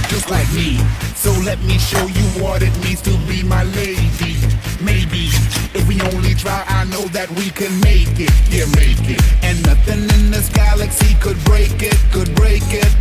just like me. So let me show you what it means to be my lady. Maybe if we only try, I know that we can make it. Yeah, make it. And nothing in this galaxy could break it, could break it.